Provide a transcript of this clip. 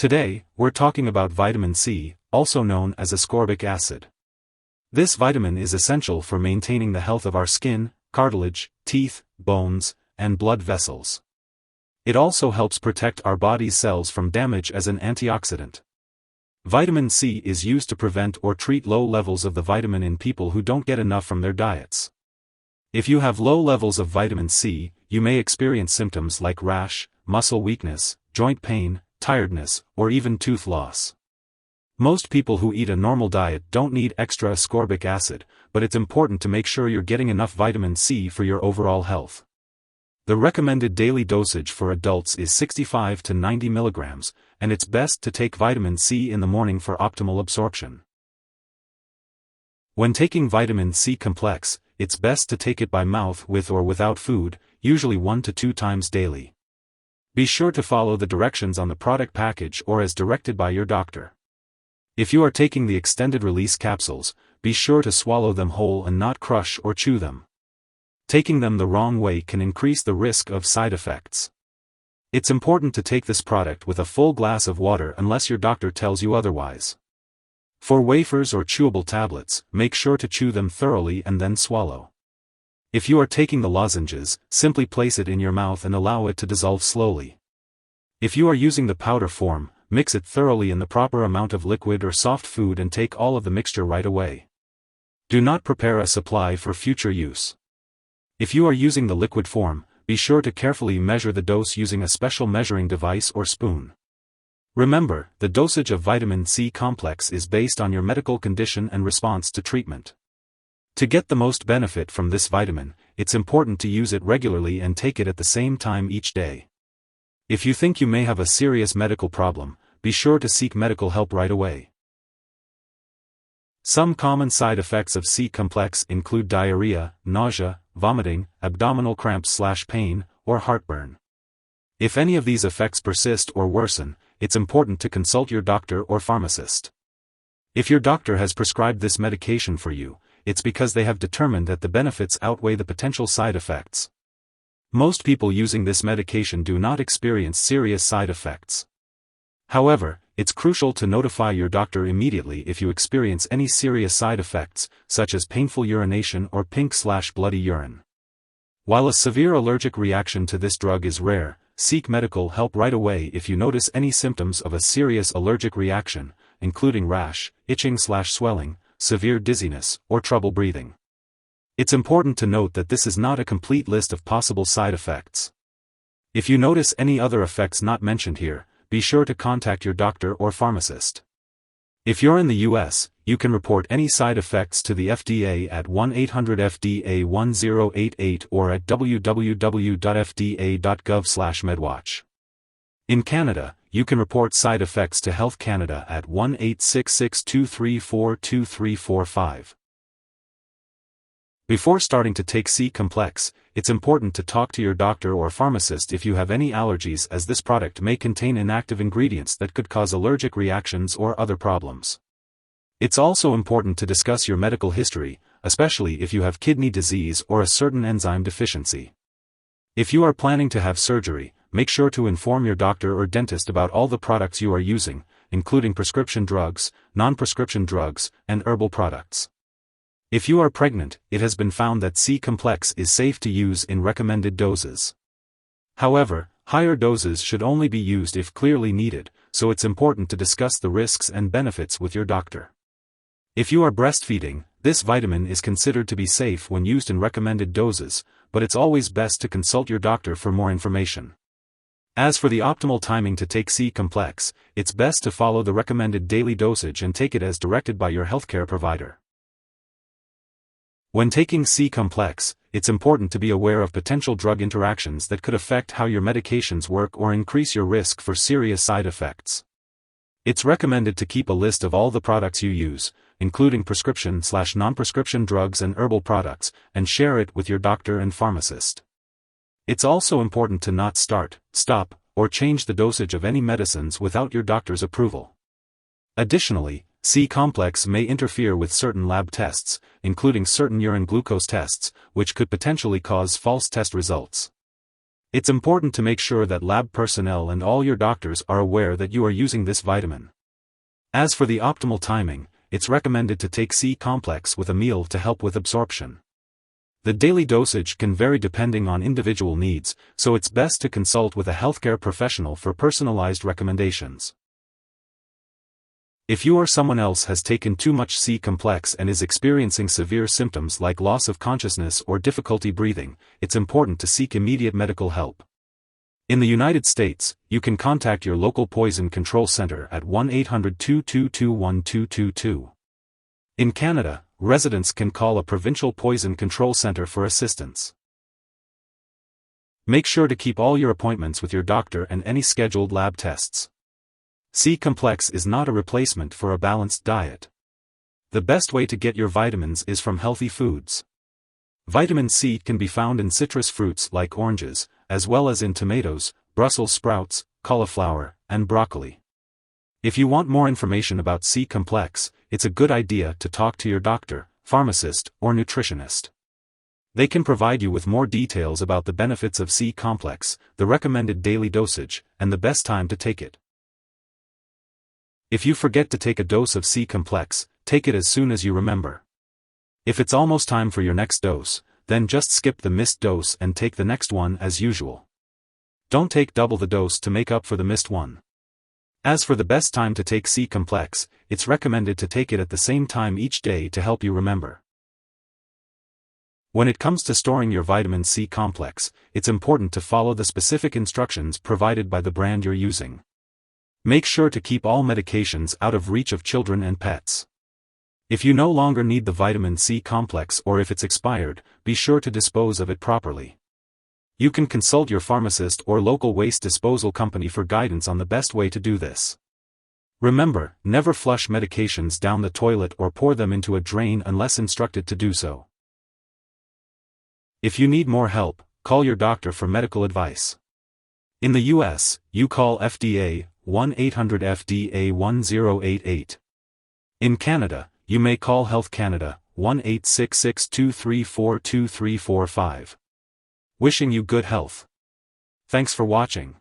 Today, we're talking about vitamin C, also known as ascorbic acid. This vitamin is essential for maintaining the health of our skin, cartilage, teeth, bones, and blood vessels. It also helps protect our body's cells from damage as an antioxidant. Vitamin C is used to prevent or treat low levels of the vitamin in people who don't get enough from their diets. If you have low levels of vitamin C, you may experience symptoms like rash, muscle weakness, joint pain, tiredness, or even tooth loss. Most people who eat a normal diet don't need extra ascorbic acid, but it's important to make sure you're getting enough vitamin C for your overall health. The recommended daily dosage for adults is 65 to 90 milligrams, and it's best to take vitamin C in the morning for optimal absorption. When taking vitamin C complex, it's best to take it by mouth with or without food, usually 1 to 2 times daily. Be sure to follow the directions on the product package or as directed by your doctor. If you are taking the extended release capsules, be sure to swallow them whole and not crush or chew them. Taking them the wrong way can increase the risk of side effects. It's important to take this product with a full glass of water unless your doctor tells you otherwise. For wafers or chewable tablets, make sure to chew them thoroughly and then swallow. If you are taking the lozenges, simply place it in your mouth and allow it to dissolve slowly. If you are using the powder form, mix it thoroughly in the proper amount of liquid or soft food and take all of the mixture right away. Do not prepare a supply for future use. If you are using the liquid form, be sure to carefully measure the dose using a special measuring device or spoon. Remember, the dosage of vitamin C complex is based on your medical condition and response to treatment. To get the most benefit from this vitamin, it's important to use it regularly and take it at the same time each day. If you think you may have a serious medical problem, be sure to seek medical help right away. Some common side effects of C complex include diarrhea, nausea, vomiting, abdominal cramps/pain, or heartburn. If any of these effects persist or worsen, it's important to consult your doctor or pharmacist. If your doctor has prescribed this medication for you, it's because they have determined that the benefits outweigh the potential side effects. Most people using this medication do not experience serious side effects. However, it's crucial to notify your doctor immediately if you experience any serious side effects, such as painful urination or pink/bloody urine. While a severe allergic reaction to this drug is rare, seek medical help right away if you notice any symptoms of a serious allergic reaction, including rash, itching/swelling, severe dizziness, or trouble breathing. It's important to note that this is not a complete list of possible side effects. If you notice any other effects not mentioned here, be sure to contact your doctor or pharmacist. If you're in the US, you can report any side effects to the FDA at 1-800-FDA-1088 or at www.fda.gov/medwatch. In Canada, you can report side effects to Health Canada at 1-866-234-2345. Before starting to take C complex, it's important to talk to your doctor or pharmacist if you have any allergies, as this product may contain inactive ingredients that could cause allergic reactions or other problems. It's also important to discuss your medical history, especially if you have kidney disease or a certain enzyme deficiency. If you are planning to have surgery, make sure to inform your doctor or dentist about all the products you are using, including prescription drugs, non-prescription drugs, and herbal products. If you are pregnant, it has been found that C complex is safe to use in recommended doses. However, higher doses should only be used if clearly needed, so it's important to discuss the risks and benefits with your doctor. If you are breastfeeding, this vitamin is considered to be safe when used in recommended doses, but it's always best to consult your doctor for more information. As for the optimal timing to take C complex, it's best to follow the recommended daily dosage and take it as directed by your healthcare provider. When taking C complex, it's important to be aware of potential drug interactions that could affect how your medications work or increase your risk for serious side effects. It's recommended to keep a list of all the products you use, including prescription/non-prescription drugs and herbal products, and share it with your doctor and pharmacist. It's also important to not start, stop, or change the dosage of any medicines without your doctor's approval. Additionally, C complex may interfere with certain lab tests, including certain urine glucose tests, which could potentially cause false test results. It's important to make sure that lab personnel and all your doctors are aware that you are using this vitamin. As for the optimal timing, it's recommended to take C-complex with a meal to help with absorption. The daily dosage can vary depending on individual needs, so it's best to consult with a healthcare professional for personalized recommendations. If you or someone else has taken too much C-complex and is experiencing severe symptoms like loss of consciousness or difficulty breathing, it's important to seek immediate medical help. In the United States, you can contact your local poison control center at 1-800-222-1222. In Canada, residents can call a provincial poison control center for assistance. Make sure to keep all your appointments with your doctor and any scheduled lab tests. C-complex is not a replacement for a balanced diet. The best way to get your vitamins is from healthy foods. Vitamin C can be found in citrus fruits like oranges, as well as in tomatoes, Brussels sprouts, cauliflower, and broccoli. If you want more information about C-complex, it's a good idea to talk to your doctor, pharmacist, or nutritionist. They can provide you with more details about the benefits of C-complex, the recommended daily dosage, and the best time to take it. If you forget to take a dose of C-complex, take it as soon as you remember. If it's almost time for your next dose, then just skip the missed dose and take the next one as usual. Don't take double the dose to make up for the missed one. As for the best time to take C-complex, it's recommended to take it at the same time each day to help you remember. When it comes to storing your vitamin C complex, it's important to follow the specific instructions provided by the brand you're using. Make sure to keep all medications out of reach of children and pets. If you no longer need the vitamin C complex or if it's expired, be sure to dispose of it properly. You can consult your pharmacist or local waste disposal company for guidance on the best way to do this. Remember, never flush medications down the toilet or pour them into a drain unless instructed to do so. If you need more help, call your doctor for medical advice. In the US, you call FDA 1-800-FDA-1088. In Canada, you may call Health Canada 1-866-234-2345. Wishing you good health. Thanks for watching.